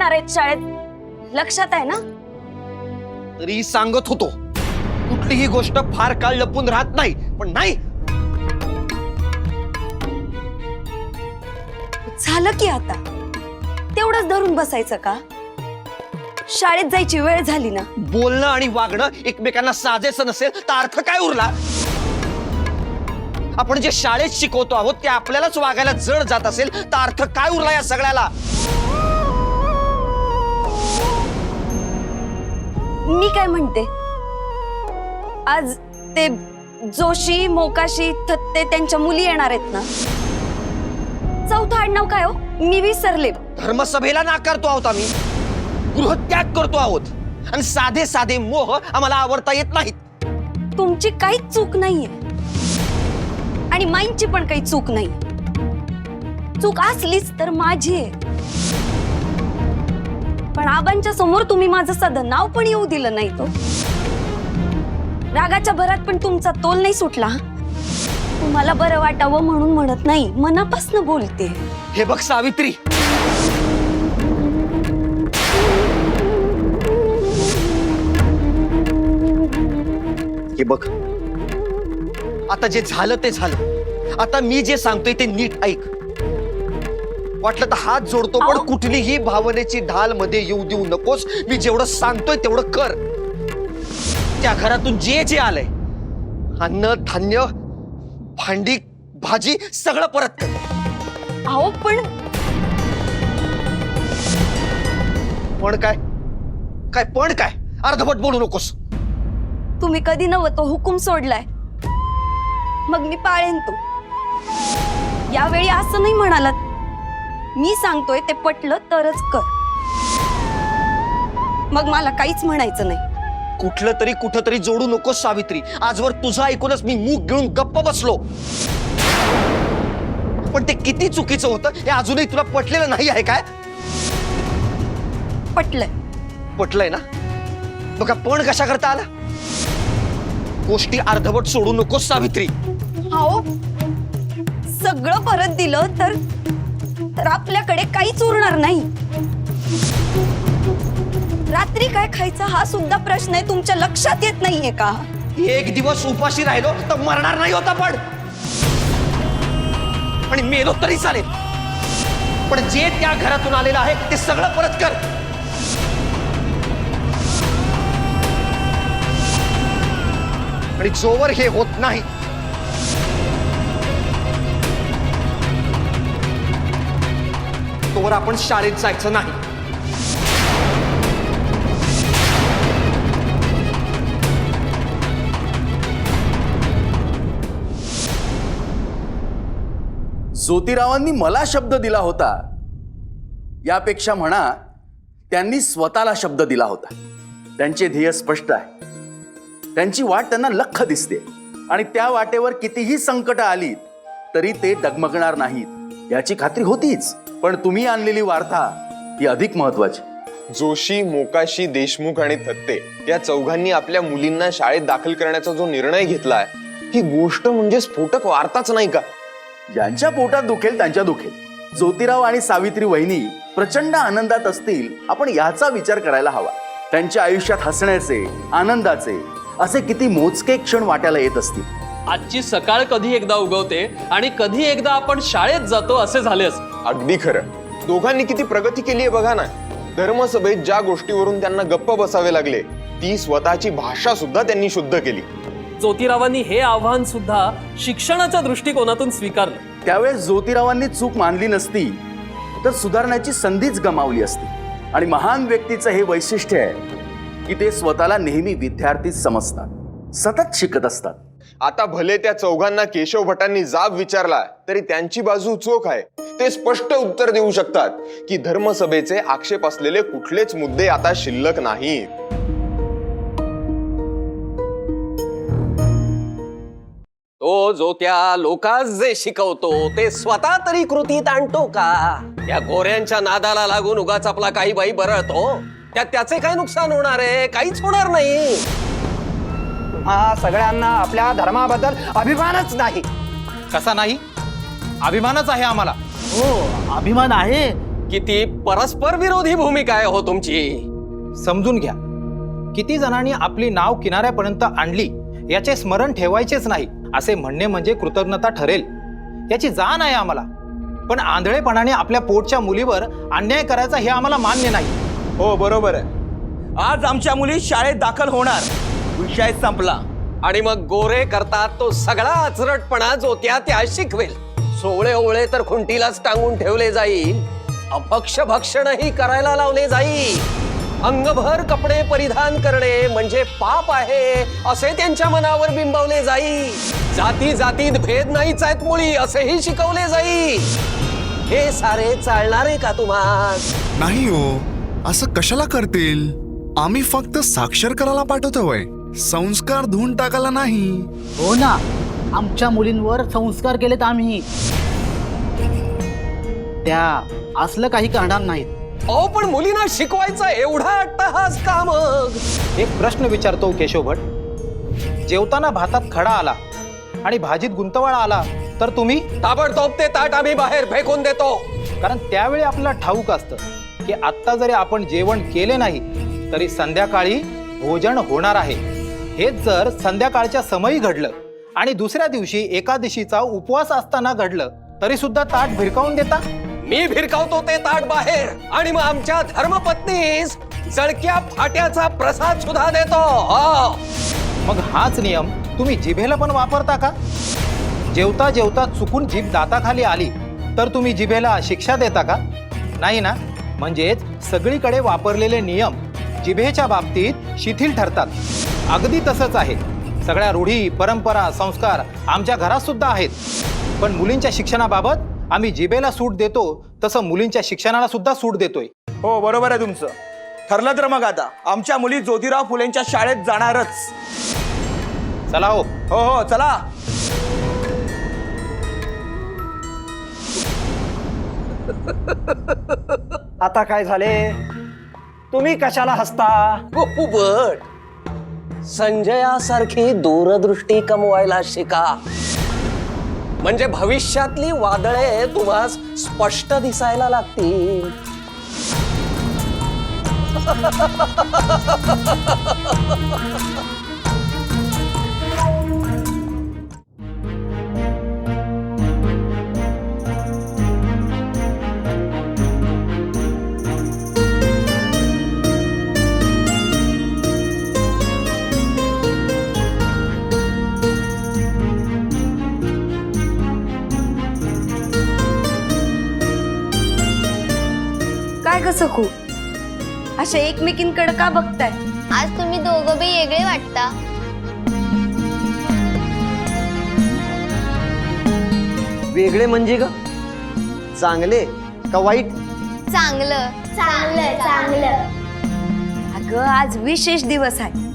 येणार आहेत शाळेत, लक्षात आहे ना? तरी सांगत होतो कुठलीही गोष्ट फार काळ लपून राहत नाही, पण नाही. झालं की आता तेवढंच धरून बसायचं का? शाळेत जायची वेळ झाली ना. बोलणं आणि वागणं एकमेकांना साजेसं नसेल तर अर्थ काय उरला? आपण जे शाळेत शिकवतो आहोत ते आपल्यालाच वागायला जड जात असेल तर अर्थ काय उरला या सगळ्याला? मी काय म्हणते, आज ते जोशी, मोकाशी, थत्ते त्यांच्या मुली येणार आहेत ना. चौथं आडनाव काय हो? मी विसरले. धर्मसभेला नाकारतो आहोत आम्ही, गृहत्याग करतो आहोत आणि साधे साधे मोह आम्हाला आवडता येत नाहीत. तुमची काहीच चूक नाहीये आणि माईंची पण काही चूक नाही. चूक असलीच तर माझी आहे. पण आबांच्या समोर तुम्ही माझं साधं नाव पण येऊ दिलं नाही. तो रागाच्या भरात पण तुमचा तोल नाही सुटला. तुम्हाला बरं वाटावं म्हणून म्हणत नाही, मनापासून बोलते. हे बघ सावित्री, हे बघ, आता जे झालं ते झालं. आता मी जे सांगतोय ते नीट ऐक. वाटलं तर हात जोडतो, पण कुठलीही भावनेची ढाल मध्ये येऊ देऊ नकोस. मी जेवढं सांगतोय तेवढं कर. त्या घरातून जे जे आलंय, अन्न धान्य, भांडी भाजी सगळं परत कर. अहो पण काय काय पण काय अर्धवट बोलू नकोस. तुम्ही कधी नव्हतं तो हुकूम सोडलाय, मग मी पाळेन तो. यावेळी असं नाही म्हणालात. मी सांगतोय ते पटलं तरच कर, मग मला काहीच म्हणायचं नाही. कुठलं तरी कुठंतरी जोडू नकोस सावित्री. आजवर तुझं ऐकूनच मी मूग गिळून गप्प बसलो, पण ते किती चुकीचं होतं हे अजूनही तुला पटलेलं नाही आहे काय? पटलंय ना? बघा, पण कशा करता आला? गोष्टी अर्धवट सोडू नकोस सावित्री. हो, सगळं परत दिलं तर आपल्याकडे काहीच उरणार नाही. रात्री काय खायचं हा सुद्धा प्रश्न आहे, तुमच्या लक्षात येत नाहीये का? एक दिवस उपाशी राहिलो तर मरणार नाही होता, पण मेलो तरी चालेल. पण जे त्या घरातून आलेलं आहे ते सगळं परत कर. आणि जोवर हे होत नाही तोवर आपण शाळेत जायचं नाही. ज्योतिरावांनी मला शब्द दिला होता, यापेक्षा म्हणा त्यांनी स्वतःला शब्द दिला होता. त्यांचे ध्येय स्पष्ट आहे, त्यांची वाट त्यांना लख्ख दिसते आणि त्या वाटेवर कितीही संकट आली तरी ते डगमगणार नाहीत याची खात्री होतीच. पण तुम्ही आणलेली वार्ता ही अधिक महत्वाची. जोशी, मोकाशी, देशमुख आणि थत्ते या चौघांनी आपल्या मुलींना शाळेत दाखल करण्याचा जो निर्णय घेतलाय, ही गोष्ट म्हणजे स्फोटक वार्ताच नाही का? ज्यांच्या पोटात दुखेल त्यांच्या दुखेल. ज्योतिराव आणि सावित्री वहिनी प्रचंड आनंदात असतील, आपण याचा विचार करायला हवा. त्यांच्या आयुष्यात हसण्याचे, आनंदाचे असे किती मोजके क्षण वाट्याला येत असतील. आजची सकाळ कधी एकदा उगवते आणि कधी एकदा आपण शाळेत जातो असे झालेच. अगदी खरं. दोघांनी किती प्रगती केली आहे बघा ना. धर्मसभेत ज्या गोष्टीवरून त्यांना गप्प बसावे लागले, ती स्वतःची भाषा सुद्धा त्यांनी शुद्ध केली. ज्योतिरावांनी हे आव्हान सुद्धा शिक्षणाच्या दृष्टिकोनातून स्वीकारलं. त्यावेळेस ज्योतिरावांनी चूक मानली नसती तर सुधारण्याची संधीच गमावली असती. आणि महान व्यक्तीचं हे वैशिष्ट्य आहे की ते स्वतःला नेहमी विद्यार्थीच समजतात, सतत शिकत असतात. आता भले त्या चौघांना केशव भटांनी जाब विचारला तरी त्यांची बाजू चोख आहे. ते स्पष्ट उत्तर देऊ शकतात की धर्मसभेचे आक्षेप असलेले कुठलेच मुद्दे आता शिल्लक नाहीत. तो जो त्या लोकांस जे शिकवतो ते स्वतः तरी कृतीत आणतो का? त्या गोऱ्यांच्या नादाला लागून उगाच आपला काही बाई बरळतो, त्यात त्याचे काय नुकसान होणार आहे? काहीच होणार नाही. हा सगळ्यांना आपल्या धर्माबद्दल अभिमानच नाही. कसा नाही? अभिमानच आहे आम्हाला. हो, अभिमान आहे, किती परस्पर विरोधी भूमिका आहे हो तुमची. समजून घ्या, किती जणांनी आपली नाव किनाऱ्यापर्यंत आणली याचे स्मरण ठेवायचेच नाही असे म्हणणे म्हणजे कृतज्ञता ठरेल. याची जाण आहे आम्हाला, पण आंधळेपणाने आपल्या पोटच्या मुलीवर अन्याय करायचा हे आम्हाला मान्य नाही. हो बरोबर आहे. आज आमच्या मुली शाळेत दाखल होणार, विषय संपला. आणि मग गोरे करतात तो सगळा अचरटपणा जो त्या शिकवेल. सोवळे ओवळे तर खुंटीलाच टांगून ठेवले जाईल, अपक्ष भक्षणही करायला लावले जाईल. अंगभर कपडे परिधान करणे म्हणजे पाप आहे असे त्यांच्या मनावर बिंबवले जाईल. जाती जातीत भेद नाहीच आहेत मुळी असेही शिकवले जाईल. हे सारे चालणारे का तुम्हा? नाही हो, असं कशाला करतील? आम्ही फक्त साक्षर करायला पाठवतोय, संस्कार धुवून टाकायला नाही. हो ना, आमच्या मुलींवर संस्कार केलेत आम्ही. त्या असलं काही करणार नाहीत. अहो पण मुलींना शिकवायचा एवढा अट्टहास का मग? एक प्रश्न विचारतो केशव भट. जेवताना भातात खडा आला आणि भाजीत गुंतवाळा आला तर तुम्ही? ताबडतोब ते ताट आम्ही बाहेर फेकून देतो. कारण त्यावेळी आपल्याला ठाऊक असतं की आत्ता जरी आपण जेवण केले नाही तरी संध्याकाळी भोजन होणार आहे. हेच जर संध्याकाळच्या समयी घडलं आणि दुसऱ्या दिवशी एकादशीचा उपवास असताना घडलं तरी सुद्धा ताट भिरकावून देता? मी भिरकावतो ते ताट बाहेर आणि मग आमच्या धर्मपत्नीस जळक्या फाट्याचा प्रसाद सुद्धा देतो. हो. मग हाच नियम तुम्ही जिभेला पण वापरता का? जेवता जेवता चुकून जीभ दाताखाली आली तर तुम्ही जिभेला शिक्षा देता का? नाही ना. म्हणजेच सगळीकडे वापरलेले नियम जिभेच्या बाबतीत शिथिल ठरतात. अगदी तसंच आहे. सगळ्या रूढी परंपरा संस्कार आमच्या घरात सुद्धा आहेत, पण मुलींच्या शिक्षणाबाबत आम्ही जिभेला सूट देतो तसं मुलींच्या शिक्षणाला सुद्धा सूट देतोय. हो बरोबर आहे तुमचं. ठरलं तर मग आता आमच्या मुली ज्योतिराव फुलेंच्या शाळेत जाणारच. चला हो. हो हो चला. आता काय झाले? तुम्ही कशाला हसता? पोपट, संजयासारखी दूरदृष्टी कमवायला शिका, म्हणजे भविष्यातली वादळे तुम्हाला स्पष्ट दिसायला लागतील. काय ग सखू, अशा एकमेकींकडे का बघताय? आज तुम्ही दोघं बी वेगळे वाटता. वेगळे म्हणजे ग? चांगले का वाईट? चांगलं चांगलं चांगलं. अगं आज विशेष दिवस आहे.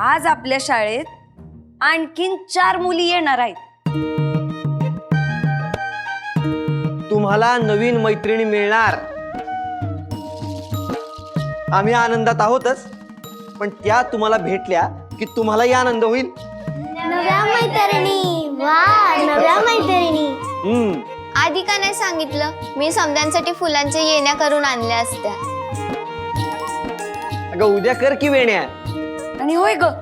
आज आपल्या शाळेत आणखीन 4 मुली येणार आहेत. तुम्हाला नवीन मैत्रिणी मिळणार. आम्ही आनंदात आहोतच, पण त्या तुम्हाला भेटल्या की तुम्हालाही आनंद होईल. नव्या मैत्रिणी. वा, नव्या मैत्रिणी. आधी का नाही सांगितलं? मी समद्यांसाठी फुलांच्या येण्या करून आणल्या असत्या. अगं उद्या कर की वेण्या. आणि होय ग,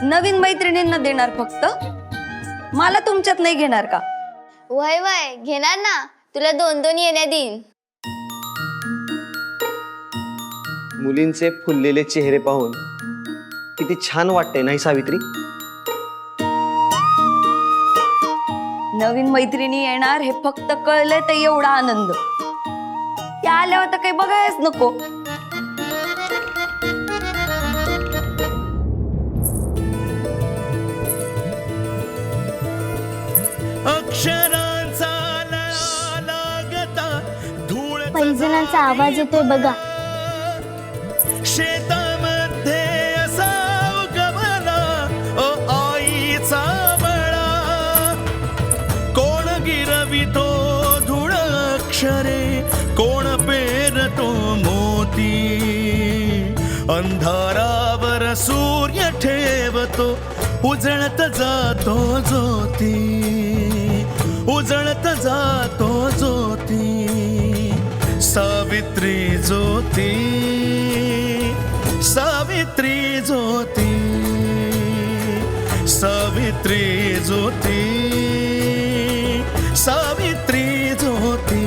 नवीन मैत्रिणींना देणार फक्त, मला तुमच्यात नाही घेणार का? वय वय घेणार ना, तुला 2-2 येण्या देईन. मुलींचे फुललेले चेहरे पाहून किती छान वाटते नाही सावित्री? नवीन मैत्रिणी येणार हे फक्त कळलंय तर एवढा आनंद. त्या आल्यावर तर काही बघायच नको. पैंजणांचा आवाज येतोय बघा. शेतामध्ये असाव गमला ओ आईचा बळा. कोण गिरवितो धूळ अक्षरे, कोण पेरतो मोती. अंधारावर सूर्य ठेवतो, उजळत जातो ज्योती. उजळत जातो ज्योती सावित्री ज्योती सावित्री ज्योती सावित्री ज्योती सावित्री ज्योती.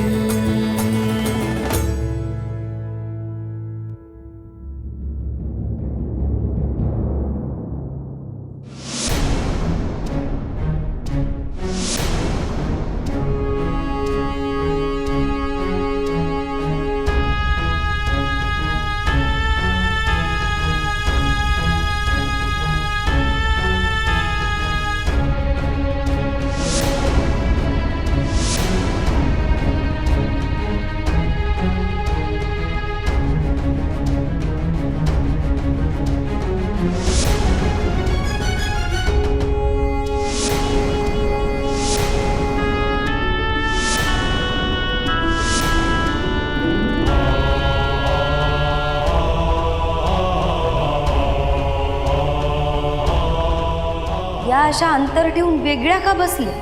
या अशा अंतर ठेवून वेगळ्या का बसल्या?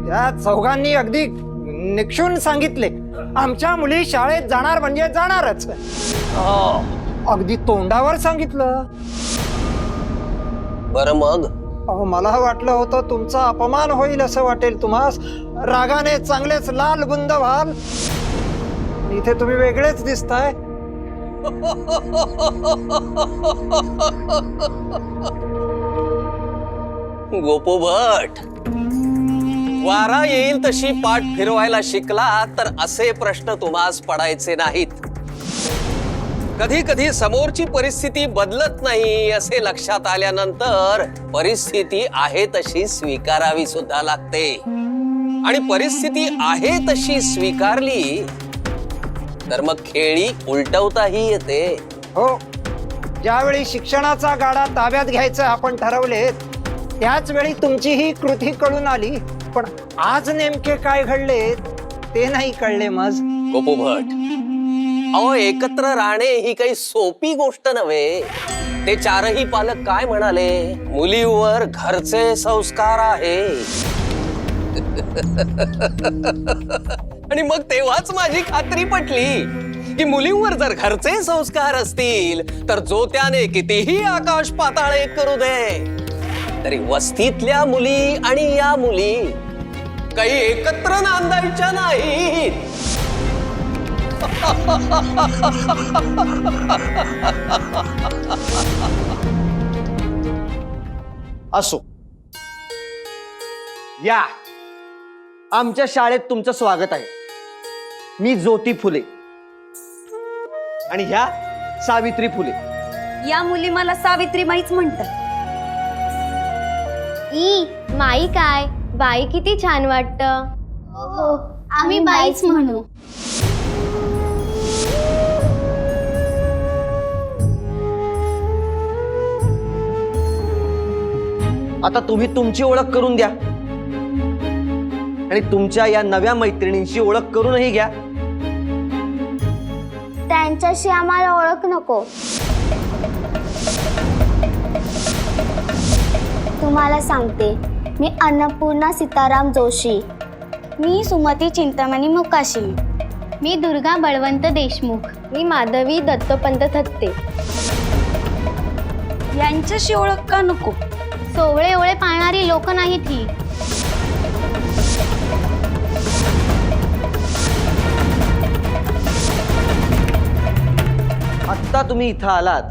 त्या चौघांनी अगदी निक्षून सांगितले आमच्या मुली शाळेत जाणार म्हणजे जाणारच. अगदी तोंडावर सांगितलं. बरं मग अहो, मला वाटलं होतं तुमचा अपमान होईल असं वाटेल तुम्हास. रागाने चांगलेच लाल बुंद व्हाल. इथे तुम्ही वेगळेच दिसताय. गोपोभट, वारा येईल तशी पाठ फिरवायला शिकला तर असे प्रश्न तुम्हास पडायचे नाहीत. कधी कधी समोरची परिस्थिती बदलत नाही असे लक्षात आल्यानंतर परिस्थिती आहे तशी स्वीकारावी सुद्धा लागते. आणि परिस्थिती आहे तशी स्वीकारली तर मग खेळी उलटवताही येते. हो, ज्यावेळी शिक्षणाचा गाडा ताब्यात घ्यायचं आपण ठरवले त्याच वेळी तुमची ही कृती कळून आली. पण आज नेमके काय घडले ते नाही कळले. मज गोपोभट, अहो एकत्र राहणे ही काही सोपी गोष्ट नव्हे. ते चारही पालक काय म्हणाले? मुलीवर घरचे संस्कार आहे. आणि मग तेव्हाच माझी खात्री पटली की मुलींवर जर घरचे संस्कार असतील तर जो त्याने कितीही आकाश पाताळ एक करू दे तरी वस्तीतल्या मुली आणि या मुली काही एकत्र नांदायच्या नाहीत. असो, या आमच्या शाळेत तुमचं स्वागत आहे. मी ज्योती फुले आणि ह्या सावित्री फुले. या मुली मला सावित्री माईच म्हणतात. ई माई काय बाई किती छान वाटत. हो, आम्ही बाईच म्हणू. आता तुम्ही तुमची ओळख करून द्या आणि तुमच्या या नव्या मैत्रिणींची ओळख करूनही घ्या. त्यांच्याशी आम्हाला ओळख नको. तुम्हाला सांगते, मी अन्नपूर्णा सीताराम जोशी. मी सुमती चिंतामणी मुकाशी. मी दुर्गा बळवंत देशमुख. मी माधवी दत्तोपंत थत्ते. यांच्याशी ओळख का नको? सोवळे ओळे पाळणारी लोक नाहीत ही. आत्ता तुम्ही इथं आलात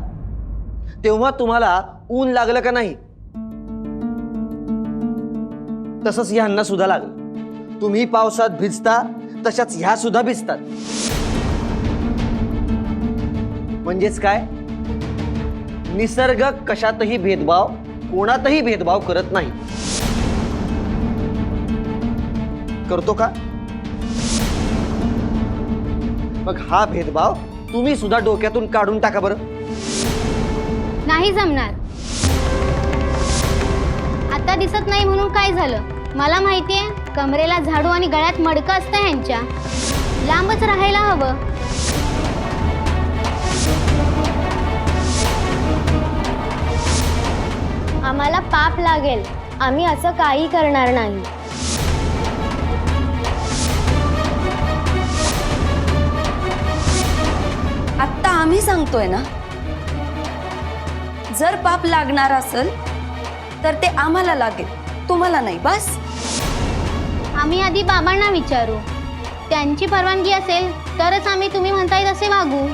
तेव्हा तुम्हाला ऊन लागलं का नाही? तसंच ह्यांना सुद्धा लागलं. तुम्ही पावसात भिजता तशाच ह्या सुद्धा भिजतात. म्हणजेच काय? निसर्ग कशातही भेदभाव, कोणातही भेदभाव करत नाही. करतो का? मग हा भेदभाव तुम्ही सुद्धा डोक्यातून काढून टाका बरं. नाही जमणार. आता दिसत नाही म्हणून काय झालं? मला माहितीये, कमरेला झाडू आणि गळ्यात मडकं असतं ह्यांच्या. लांबच राहायला हवं. आम्हाला पाप लागेल, आम्ही असं काही करणार नाही. आत्ता आम्ही सांगतोय ना, जर पाप लागणार असेल तर ते आम्हाला लागेल, तुम्हाला नाही. बस. आम्ही आधी बाबांना विचारू, त्यांची परवानगी असेल तरच आम्ही तुम्ही म्हणताय तसे वागू.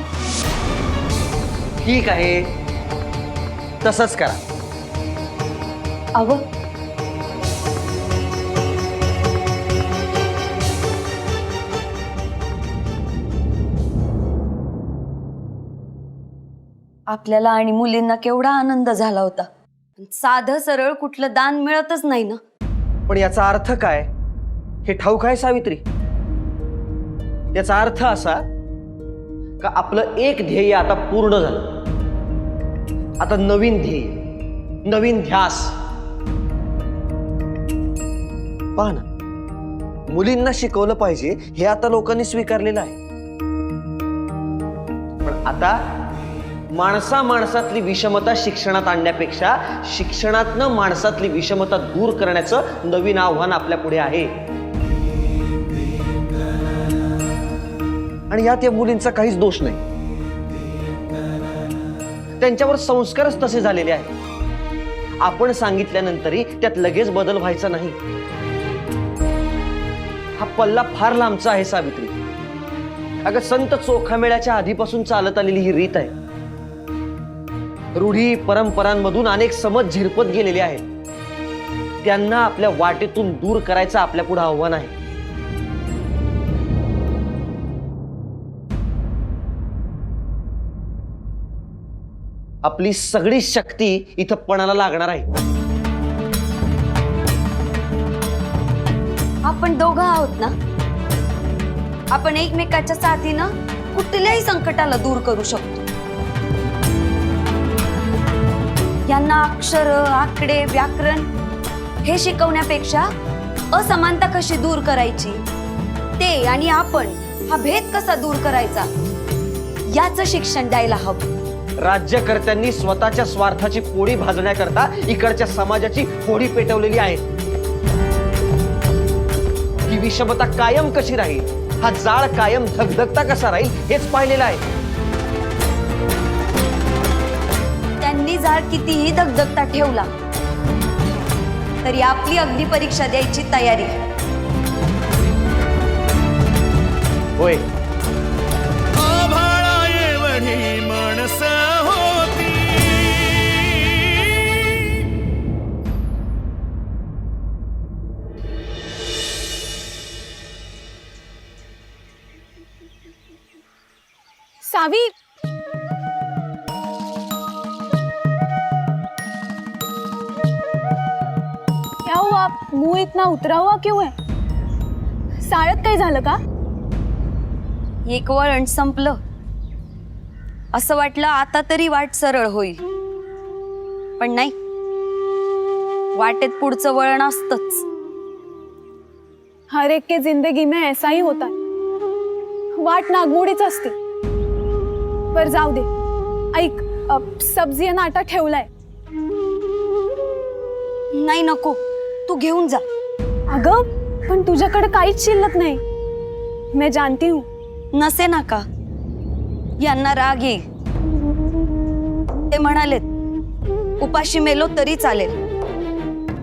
ठीक आहे, तसंच करा. अव आपल्याला आणि मुलींना केवढा आनंद झाला होता. साधं सरळ कुठलं दान मिळतच नाही ना. पण याचा अर्थ काय हे ठाऊक आहे सावित्री? याचा अर्थ असा का आपलं एक ध्येय आता पूर्ण झालं. आता नवीन ध्येय, नवीन ध्यास. पहा ना, मुलींना शिकवलं पाहिजे हे आता लोकांनी स्वीकारलेलं आहे. पण आता माणसा माणसातली विषमता शिक्षणात आणण्यापेक्षा शिक्षणातनं माणसातली विषमता दूर करण्याचं नवीन आव्हान आपल्या पुढे आहे. आणि यात या मुलींचा काहीच दोष नाही. त्यांच्यावर संस्कारच तसे झालेले आहेत. आपण सांगितल्यानंतरही त्यात लगेच बदल व्हायचा नाही. हा पल्ला फार लांबचा आहे सावित्री. अगं, संत चोखामेळ्याच्या आधीपासून चालत आलेली ही रीत आहे. रूढी परंपरांमधून अनेक समज झिरपत गेलेले आहेत. त्यांना आपल्या वाटेतून दूर करायचं आपल्या पुढे आव्हान आहे. आपली सगळी शक्ती इथं पणाला लागणार आहे. आपण दोघं आहोत ना, आपण एकमेकाच्या साथीनं कुठल्याही संकटाला दूर करू शकतो. यांना अक्षर, आकडे, व्याकरण हे शिकवण्यापेक्षा असमानता कशी दूर करायची ते आणि आपण हा भेद कसा दूर करायचा याचं शिक्षण द्यायला हवं. राज्यकर्त्यांनी स्वतःच्या स्वार्थाची पोळी भाजण्याकरता इकडच्या समाजाची होडी पेटवलेली आहे. ही विषमता कायम कशी राहील, हा जाळ कायम धगधगता कसा राहील हेच पाहिलेलं आहे. त्यांनी जाळ कितीही धगधगता ठेवला तरी आपली अग्नी परीक्षा द्यायची तयारी आहे. होय, सावी, क्या हुआ? मुंह इतना उतरा हुआ क्यों है? साळ्यात काही झालं का? एक वळण संपलं. असं वाटलं आता तरी वाट सरळ होईल, पण नाही. वाटेत पुढचं वळण असतंच. हर एक के जिंदगी में ऐसा ही होता है. वाट नागमोडीच असते. पर जाऊ दे. ऐक, सब्जी आणि आटा ठेवलाय. नाही, नको, तू घेऊन जा. अगं, पण तुझ्याकडे काहीच शिल्लक नाही. मैं जानती हूँ. नसे ना का, यांना राग येईल. ते म्हणालेत उपाशी मेलो तरी चालेल,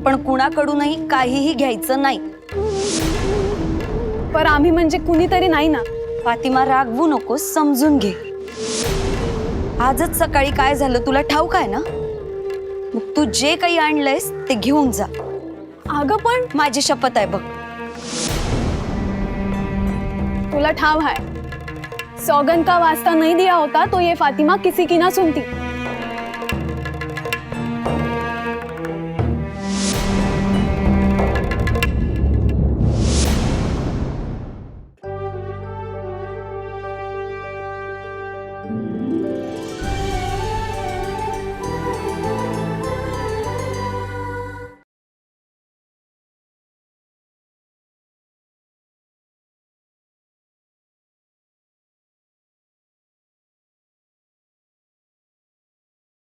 पण कुणाकडूनही काहीही घ्यायचं नाही. पर आम्ही म्हणजे कुणीतरी नाही ना. फातिमा, रागवू नकोस, समजून घे. आजच सकाळी काय झालं तुला ठाऊक आहे ना. मग तू जे काही आणलंयस ते घेऊन जा. अगं, पण माझी शपथ आहे बघ. तुला ठाव है, सौगन का वास्ता नहीं दिया होता तो ये फातिमा किसी की ना सुनती.